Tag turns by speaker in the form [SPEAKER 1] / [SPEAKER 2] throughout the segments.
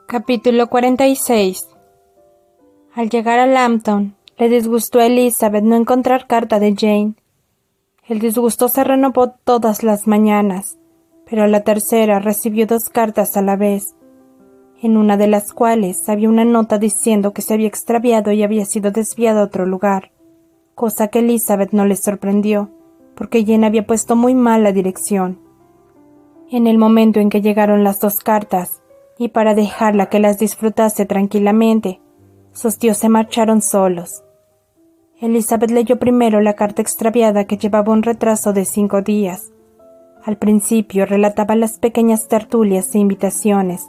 [SPEAKER 1] Capítulo 46. Al llegar a Lambton, le disgustó a Elizabeth no encontrar carta de Jane. El disgusto se renovó todas las mañanas, pero a la tercera recibió 2 cartas a la vez, en una de las cuales había una nota diciendo que se había extraviado y había sido desviado a otro lugar, cosa que Elizabeth no le sorprendió, porque Jane había puesto muy mal la dirección. En el momento en que llegaron las 2 cartas, y para dejarla que las disfrutase tranquilamente, sus tíos se marcharon solos. Elizabeth leyó primero la carta extraviada que llevaba un retraso de 5 días. Al principio relataba las pequeñas tertulias e invitaciones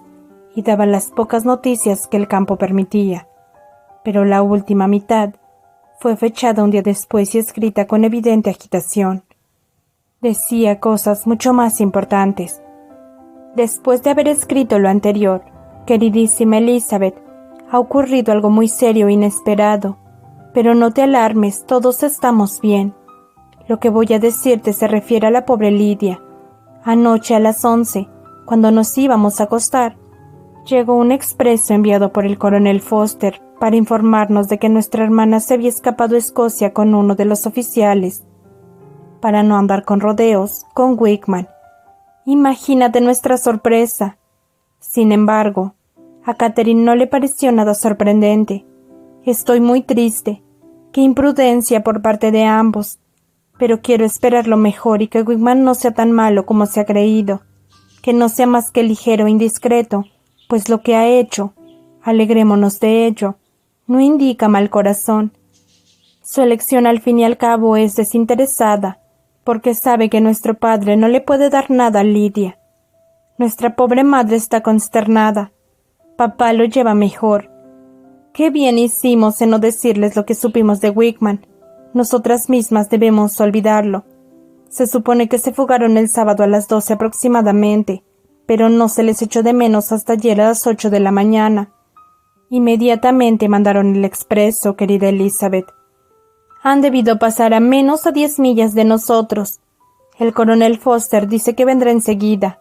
[SPEAKER 1] y daba las pocas noticias que el campo permitía, pero la última mitad fue fechada un día después y escrita con evidente agitación. Decía cosas mucho más importantes. Después de haber escrito lo anterior, queridísima Elizabeth, ha ocurrido algo muy serio e inesperado, pero no te alarmes, todos estamos bien. Lo que voy a decirte se refiere a la pobre Lidia. Anoche a las 11, cuando nos íbamos a acostar, llegó un expreso enviado por el coronel Foster para informarnos de que nuestra hermana se había escapado a Escocia con uno de los oficiales, para no andar con rodeos, con Wickman. Imagínate nuestra sorpresa. Sin embargo, a Catherine no le pareció nada sorprendente. Estoy muy triste. Qué imprudencia por parte de ambos. Pero quiero esperar lo mejor y que Wickman no sea tan malo como se ha creído. Que no sea más que ligero e indiscreto, pues lo que ha hecho, alegrémonos de ello, no indica mal corazón. Su elección al fin y al cabo es desinteresada, porque sabe que nuestro padre no le puede dar nada a Lidia. Nuestra pobre madre está consternada. Papá lo lleva mejor. Qué bien hicimos en no decirles lo que supimos de Wickman. Nosotras mismas debemos olvidarlo. Se supone que se fugaron el sábado a las 12 aproximadamente, pero no se les echó de menos hasta ayer a las 8 de la mañana. Inmediatamente mandaron el expreso, querida Elizabeth. Han debido pasar a menos a 10 millas de nosotros. El coronel Foster dice que vendrá enseguida.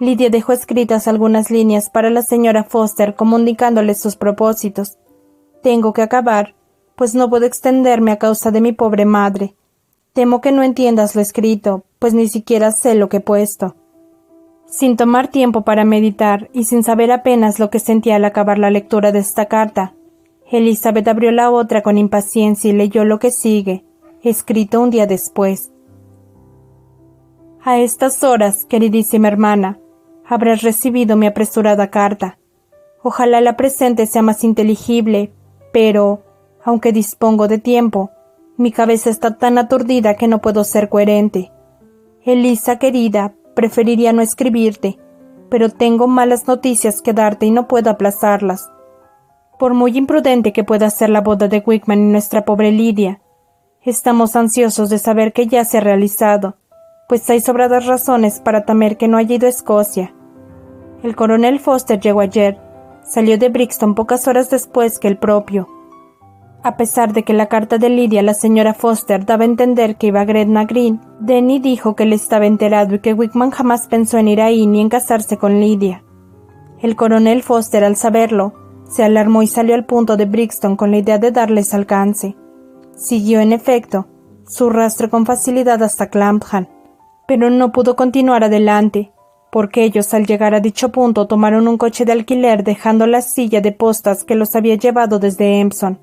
[SPEAKER 1] Lidia dejó escritas algunas líneas para la señora Foster comunicándole sus propósitos. Tengo que acabar, pues no puedo extenderme a causa de mi pobre madre. Temo que no entiendas lo escrito, pues ni siquiera sé lo que he puesto. Sin tomar tiempo para meditar y sin saber apenas lo que sentía al acabar la lectura de esta carta, Elizabeth abrió la otra con impaciencia y leyó lo que sigue, escrito un día después. A estas horas, queridísima hermana, habrás recibido mi apresurada carta. Ojalá la presente sea más inteligible, pero, aunque dispongo de tiempo, mi cabeza está tan aturdida que no puedo ser coherente. Elisa, querida, preferiría no escribirte, pero tengo malas noticias que darte y no puedo aplazarlas. Por muy imprudente que pueda ser la boda de Wickman y nuestra pobre Lidia, estamos ansiosos de saber que ya se ha realizado, pues hay sobradas razones para temer que no haya ido a Escocia. El coronel Foster llegó ayer, salió de Brixton pocas horas después que el propio. A pesar de que la carta de Lidia a la señora Foster daba a entender que iba a Gretna Green, Denny dijo que él estaba enterado y que Wickman jamás pensó en ir ahí ni en casarse con Lidia. El coronel Foster, al saberlo, se alarmó y salió al punto de Brixton con la idea de darles alcance. Siguió, en efecto, su rastro con facilidad hasta Clapham, pero no pudo continuar adelante, porque ellos al llegar a dicho punto tomaron un coche de alquiler dejando la silla de postas que los había llevado desde Epsom.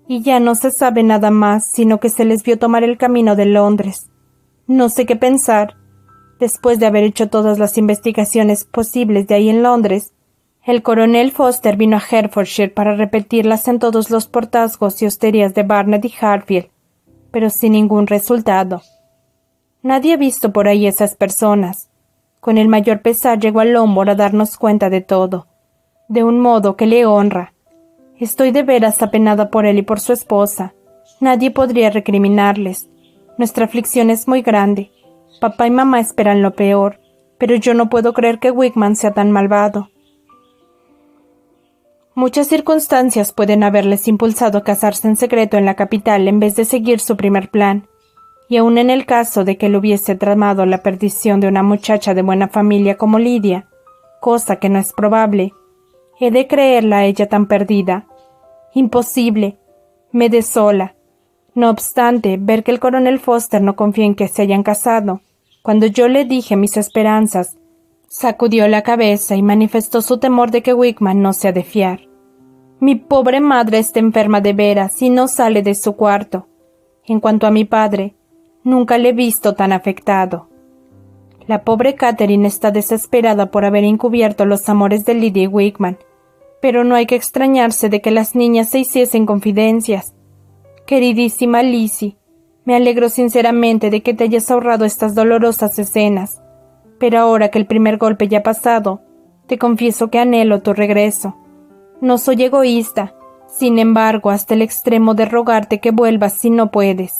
[SPEAKER 1] Y ya no se sabe nada más, sino que se les vio tomar el camino de Londres. No sé qué pensar. Después de haber hecho todas las investigaciones posibles de ahí en Londres, el coronel Foster vino a Hertfordshire para repetirlas en todos los portazgos y hosterías de Barnet y Harfield, pero sin ningún resultado. Nadie ha visto por ahí esas personas. Con el mayor pesar llegó a Lombard a darnos cuenta de todo, de un modo que le honra. Estoy de veras apenada por él y por su esposa. Nadie podría recriminarles. Nuestra aflicción es muy grande. Papá y mamá esperan lo peor, pero yo no puedo creer que Wickman sea tan malvado. Muchas circunstancias pueden haberles impulsado a casarse en secreto en la capital en vez de seguir su primer plan, y aun en el caso de que él hubiese tramado la perdición de una muchacha de buena familia como Lidia, cosa que no es probable, He de creerla a ella tan perdida. Imposible. Me desola. No obstante, ver que el coronel Foster no confía en que se hayan casado, cuando yo le dije mis esperanzas, sacudió la cabeza y manifestó su temor de que Wickman no se ha de fiar. Mi pobre madre está enferma de veras y no sale de su cuarto. En cuanto a mi padre, nunca le he visto tan afectado. La pobre Catherine está desesperada por haber encubierto los amores de Lydia y Wickman, pero no hay que extrañarse de que las niñas se hiciesen confidencias. Queridísima Lizzie, me alegro sinceramente de que te hayas ahorrado estas dolorosas escenas, pero ahora que el primer golpe ya ha pasado, te confieso que anhelo tu regreso. No soy egoísta, sin embargo, hasta el extremo de rogarte que vuelvas si no puedes.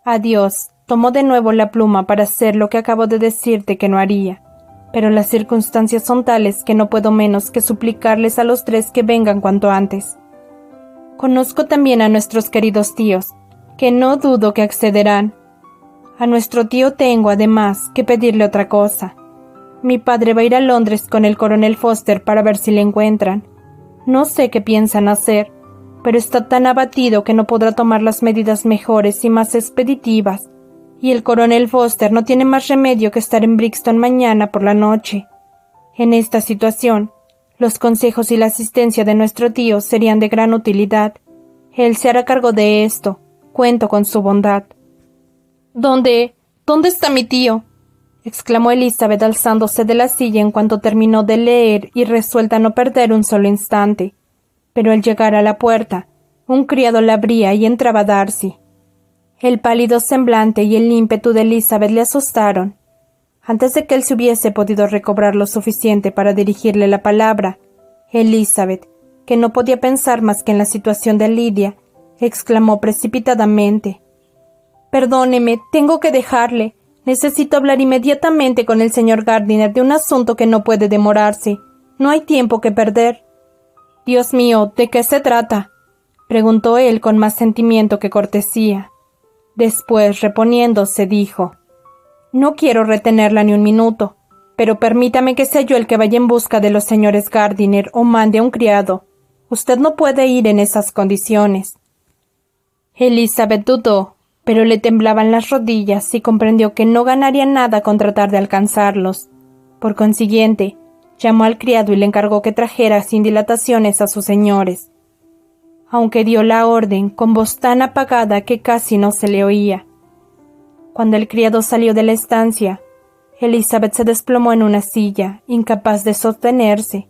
[SPEAKER 1] Adiós, tomo de nuevo la pluma para hacer lo que acabo de decirte que no haría, pero las circunstancias son tales que no puedo menos que suplicarles a los tres que vengan cuanto antes. Conozco también a nuestros queridos tíos, que no dudo que accederán. A nuestro tío tengo, además, que pedirle otra cosa. Mi padre va a ir a Londres con el coronel Foster para ver si le encuentran. No sé qué piensan hacer, pero está tan abatido que no podrá tomar las medidas mejores y más expeditivas, y el coronel Foster no tiene más remedio que estar en Brixton mañana por la noche. En esta situación, los consejos y la asistencia de nuestro tío serían de gran utilidad. Él se hará cargo de esto. Cuento con su bondad. ¿Dónde está mi tío?, exclamó Elizabeth alzándose de la silla en cuanto terminó de leer y resuelta a no perder un solo instante. Pero al llegar a la puerta, un criado la abría y entraba Darcy. El pálido semblante y el ímpetu de Elizabeth le asustaron. Antes de que él se hubiese podido recobrar lo suficiente para dirigirle la palabra, Elizabeth, que no podía pensar más que en la situación de Lydia, exclamó precipitadamente: «Perdóneme, tengo que dejarle. Necesito hablar inmediatamente con el señor Gardiner de un asunto que no puede demorarse. No hay tiempo que perder». «Dios mío, ¿de qué se trata?», preguntó él con más sentimiento que cortesía. Después, reponiéndose, dijo: «No quiero retenerla ni un minuto, pero permítame que sea yo el que vaya en busca de los señores Gardiner o mande a un criado. Usted no puede ir en esas condiciones». Elizabeth dudó, pero le temblaban las rodillas y comprendió que no ganaría nada con tratar de alcanzarlos. Por consiguiente, llamó al criado y le encargó que trajera sin dilataciones a sus señores, aunque dio la orden con voz tan apagada que casi no se le oía. Cuando el criado salió de la estancia, Elizabeth se desplomó en una silla, incapaz de sostenerse.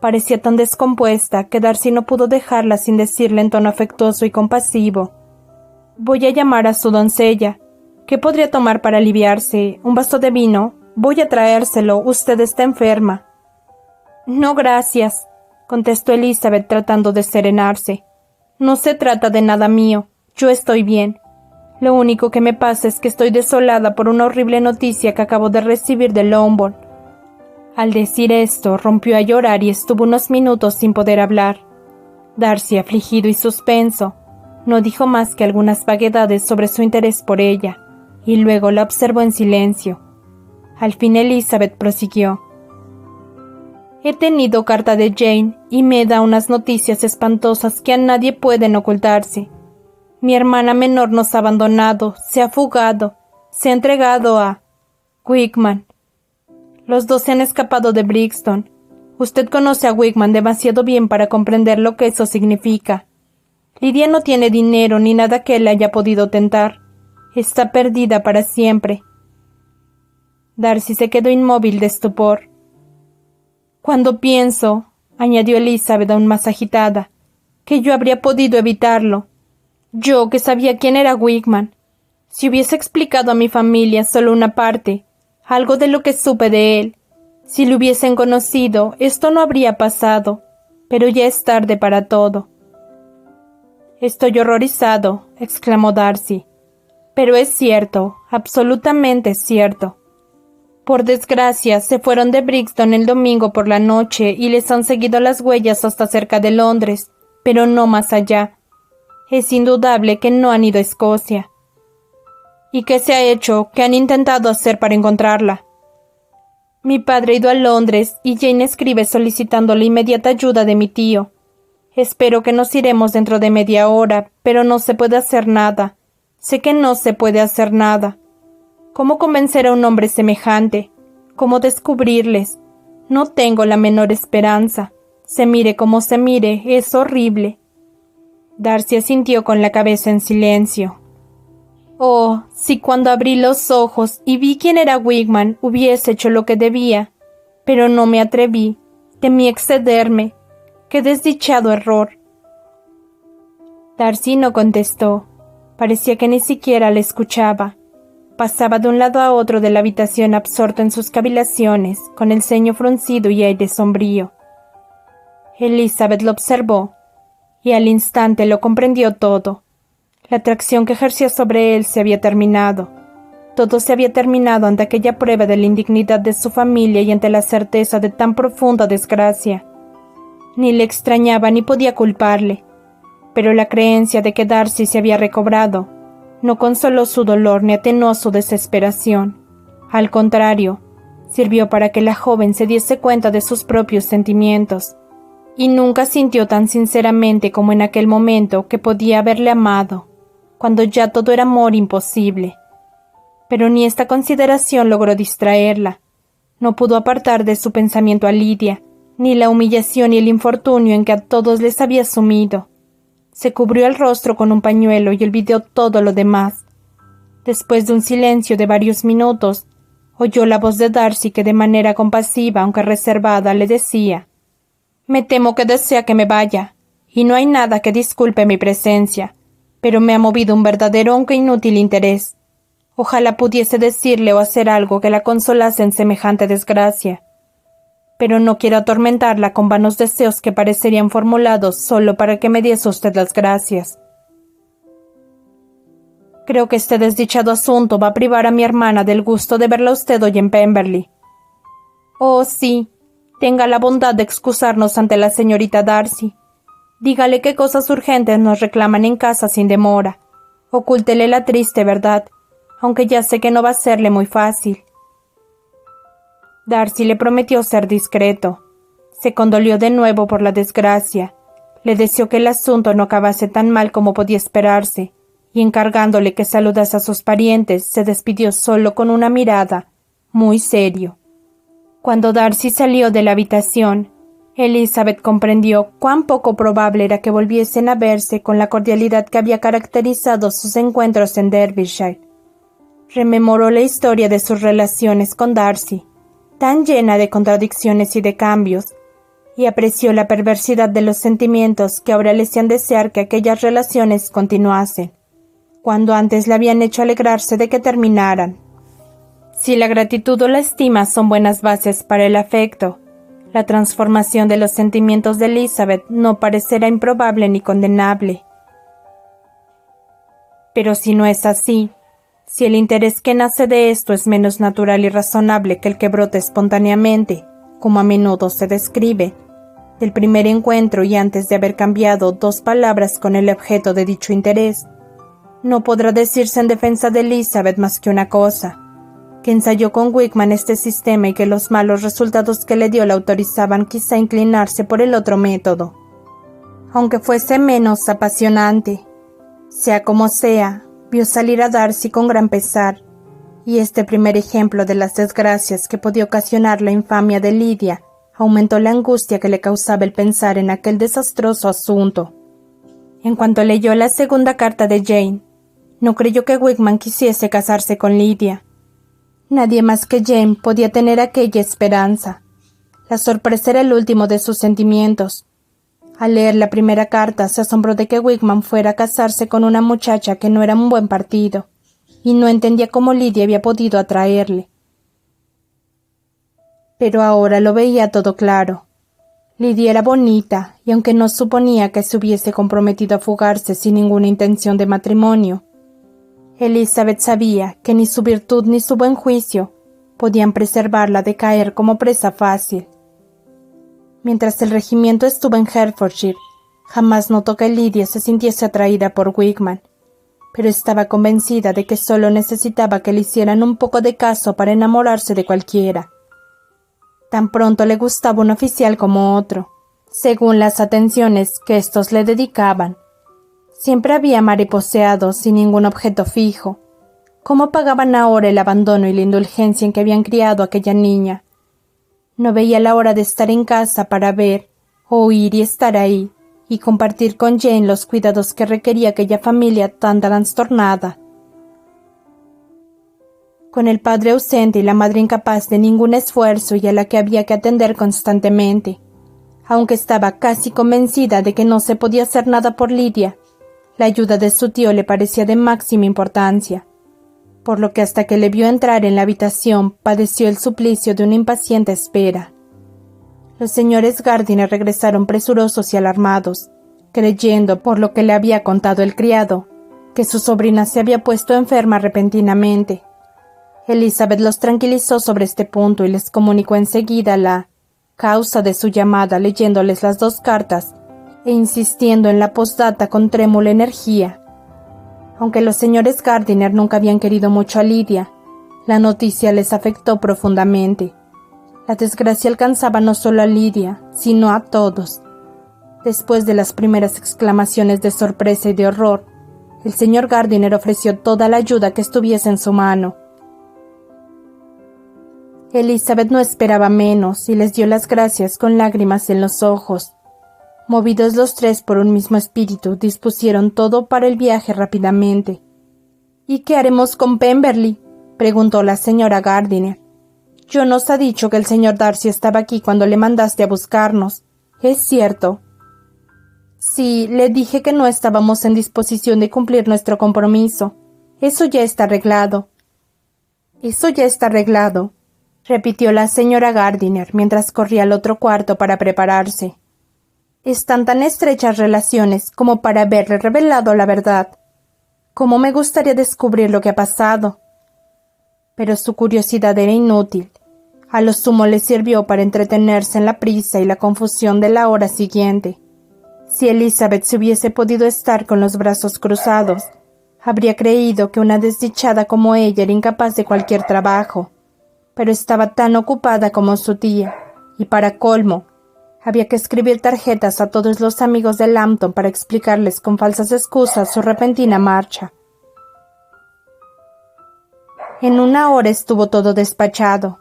[SPEAKER 1] Parecía tan descompuesta que Darcy no pudo dejarla sin decirle en tono afectuoso y compasivo: «Voy a llamar a su doncella. ¿Qué podría tomar para aliviarse? ¿Un vaso de vino? Voy a traérselo. Usted está enferma». «No, gracias», contestó Elizabeth tratando de serenarse. «No se trata de nada mío. Yo estoy bien. Lo único que me pasa es que estoy desolada por una horrible noticia que acabo de recibir de Longbourn». Al decir esto, rompió a llorar y estuvo unos minutos sin poder hablar. Darcy, afligido y suspenso, no dijo más que algunas vaguedades sobre su interés por ella, y luego la observó en silencio. Al fin Elizabeth prosiguió: «He tenido carta de Jane y me da unas noticias espantosas que a nadie pueden ocultarse. Mi hermana menor nos ha abandonado, se ha fugado, se ha entregado a Wickman. Los dos se han escapado de Brixton. Usted conoce a Wickman demasiado bien para comprender lo que eso significa. Lydia no tiene dinero ni nada que él haya podido tentar. Está perdida para siempre». Darcy se quedó inmóvil de estupor. «Cuando pienso», añadió Elizabeth aún más agitada, «que yo habría podido evitarlo. Yo, que sabía quién era Wickman. Si hubiese explicado a mi familia solo una parte, algo de lo que supe de él, si lo hubiesen conocido, esto no habría pasado, pero ya es tarde para todo». «Estoy horrorizado», exclamó Darcy. «Pero es cierto, absolutamente cierto. Por desgracia, se fueron de Brixton el domingo por la noche y les han seguido las huellas hasta cerca de Londres, pero no más allá. Es indudable que no han ido a Escocia». «¿Y qué se ha hecho? ¿Qué han intentado hacer para encontrarla?». Mi padre ha ido a Londres y Jane escribe solicitando la inmediata ayuda de mi tío. Espero que nos iremos dentro de media hora, pero no se puede hacer nada. Sé que no se puede hacer nada. ¿Cómo convencer a un hombre semejante? ¿Cómo descubrirles? No tengo la menor esperanza. Se mire como se mire, es horrible. Darcy asintió con la cabeza en silencio. Oh, si cuando abrí los ojos y vi quién era Wigman hubiese hecho lo que debía. Pero no me atreví. Temí excederme. ¡Qué desdichado error! Darcy no contestó. Parecía que ni siquiera le escuchaba. Pasaba de un lado a otro de la habitación absorto en sus cavilaciones, con el ceño fruncido y aire sombrío. Elizabeth lo observó, y al instante lo comprendió todo. La atracción que ejercía sobre él se había terminado. Todo se había terminado ante aquella prueba de la indignidad de su familia y ante la certeza de tan profunda desgracia. Ni le extrañaba ni podía culparle, pero la creencia de que Darcy se había recobrado no consoló su dolor ni atenuó su desesperación. Al contrario, sirvió para que la joven se diese cuenta de sus propios sentimientos, y nunca sintió tan sinceramente como en aquel momento que podía haberle amado, cuando ya todo era amor imposible. Pero ni esta consideración logró distraerla. No pudo apartar de su pensamiento a Lidia, ni la humillación y el infortunio en que a todos les había sumido. Se cubrió el rostro con un pañuelo y olvidó todo lo demás. Después de un silencio de varios minutos, oyó la voz de Darcy que de manera compasiva, aunque reservada, le decía: «Me temo que desea que me vaya, y no hay nada que disculpe mi presencia, pero me ha movido un verdadero aunque inútil interés. Ojalá pudiese decirle o hacer algo que la consolase en semejante desgracia. Pero no quiero atormentarla con vanos deseos que parecerían formulados solo para que me diese usted las gracias. Creo que este desdichado asunto va a privar a mi hermana del gusto de verla a usted hoy en Pemberley. Oh, sí, tenga la bondad de excusarnos ante la señorita Darcy. Dígale qué cosas urgentes nos reclaman en casa sin demora. Ocúltele la triste verdad, aunque ya sé que no va a serle muy fácil». Darcy le prometió ser discreto. Se condolió de nuevo por la desgracia. Le deseó que el asunto no acabase tan mal como podía esperarse, y encargándole que saludase a sus parientes, se despidió solo con una mirada, muy serio. Cuando Darcy salió de la habitación, Elizabeth comprendió cuán poco probable era que volviesen a verse con la cordialidad que había caracterizado sus encuentros en Derbyshire. Rememoró la historia de sus relaciones con Darcy, tan llena de contradicciones y de cambios, y apreció la perversidad de los sentimientos que ahora le hacían desear que aquellas relaciones continuasen, cuando antes le habían hecho alegrarse de que terminaran. Si la gratitud o la estima son buenas bases para el afecto, la transformación de los sentimientos de Elizabeth no parecerá improbable ni condenable. Pero si no es así, si el interés que nace de esto es menos natural y razonable que el que brota espontáneamente, como a menudo se describe, del primer encuentro y antes de haber cambiado 2 palabras con el objeto de dicho interés, no podrá decirse en defensa de Elizabeth más que una cosa: que ensayó con Wigman este sistema y que los malos resultados que le dio la autorizaban quizá a inclinarse por el otro método, aunque fuese menos apasionante. Sea como sea, vio salir a Darcy con gran pesar, y este primer ejemplo de las desgracias que podía ocasionar la infamia de Lidia aumentó la angustia que le causaba el pensar en aquel desastroso asunto. En cuanto leyó la segunda carta de Jane, no creyó que Wigman quisiese casarse con Lidia. Nadie más que Jane podía tener aquella esperanza. La sorpresa era el último de sus sentimientos. Al leer la primera carta se asombró de que Wigman fuera a casarse con una muchacha que no era un buen partido, y no entendía cómo Lidia había podido atraerle. Pero ahora lo veía todo claro. Lidia era bonita, y aunque no suponía que se hubiese comprometido a fugarse sin ninguna intención de matrimonio, Elizabeth sabía que ni su virtud ni su buen juicio podían preservarla de caer como presa fácil. Mientras el regimiento estuvo en Hertfordshire, jamás notó que Lidia se sintiese atraída por Wigman, pero estaba convencida de que solo necesitaba que le hicieran un poco de caso para enamorarse de cualquiera. Tan pronto le gustaba un oficial como otro, según las atenciones que éstos le dedicaban. Siempre había mariposeado sin ningún objeto fijo. ¿Cómo pagaban ahora el abandono y la indulgencia en que habían criado a aquella niña? No veía la hora de estar en casa para ver, oír y estar ahí, y compartir con Jane los cuidados que requería aquella familia tan trastornada. Con el padre ausente y la madre incapaz de ningún esfuerzo y a la que había que atender constantemente, aunque estaba casi convencida de que no se podía hacer nada por Lidia, la ayuda de su tío le parecía de máxima importancia, por lo que hasta que le vio entrar en la habitación padeció el suplicio de una impaciente espera. Los señores Gardiner regresaron presurosos y alarmados, creyendo, por lo que le había contado el criado, que su sobrina se había puesto enferma repentinamente. Elizabeth los tranquilizó sobre este punto y les comunicó enseguida la causa de su llamada, leyéndoles las 2 cartas e insistiendo en la postdata con trémula energía. Aunque los señores Gardiner nunca habían querido mucho a Lidia, la noticia les afectó profundamente. La desgracia alcanzaba no solo a Lidia, sino a todos. Después de las primeras exclamaciones de sorpresa y de horror, el señor Gardiner ofreció toda la ayuda que estuviese en su mano. Elizabeth no esperaba menos y les dio las gracias con lágrimas en los ojos. Movidos los 3 por un mismo espíritu, dispusieron todo para el viaje rápidamente. —¿Y qué haremos con Pemberley? —preguntó la señora Gardiner. —John nos ha dicho que el señor Darcy estaba aquí cuando le mandaste a buscarnos. ¿Es cierto? —Sí, le dije que no estábamos en disposición de cumplir nuestro compromiso. Eso ya está arreglado. —Eso ya está arreglado —repitió la señora Gardiner mientras corría al otro cuarto para prepararse. Están tan estrechas relaciones como para haberle revelado la verdad. Cómo me gustaría descubrir lo que ha pasado. Pero su curiosidad era inútil. A lo sumo le sirvió para entretenerse en la prisa y la confusión de la hora siguiente. Si Elizabeth se hubiese podido estar con los brazos cruzados, habría creído que una desdichada como ella era incapaz de cualquier trabajo. Pero estaba tan ocupada como su tía, y para colmo, había que escribir tarjetas a todos los amigos de Lambton para explicarles con falsas excusas su repentina marcha. En 1 hora estuvo todo despachado.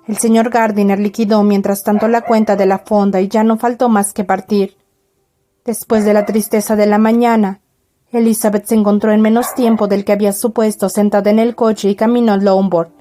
[SPEAKER 1] El señor Gardiner liquidó mientras tanto la cuenta de la fonda y ya no faltó más que partir. Después de la tristeza de la mañana, Elizabeth se encontró en menos tiempo del que había supuesto sentada en el coche y caminó a Longbourn,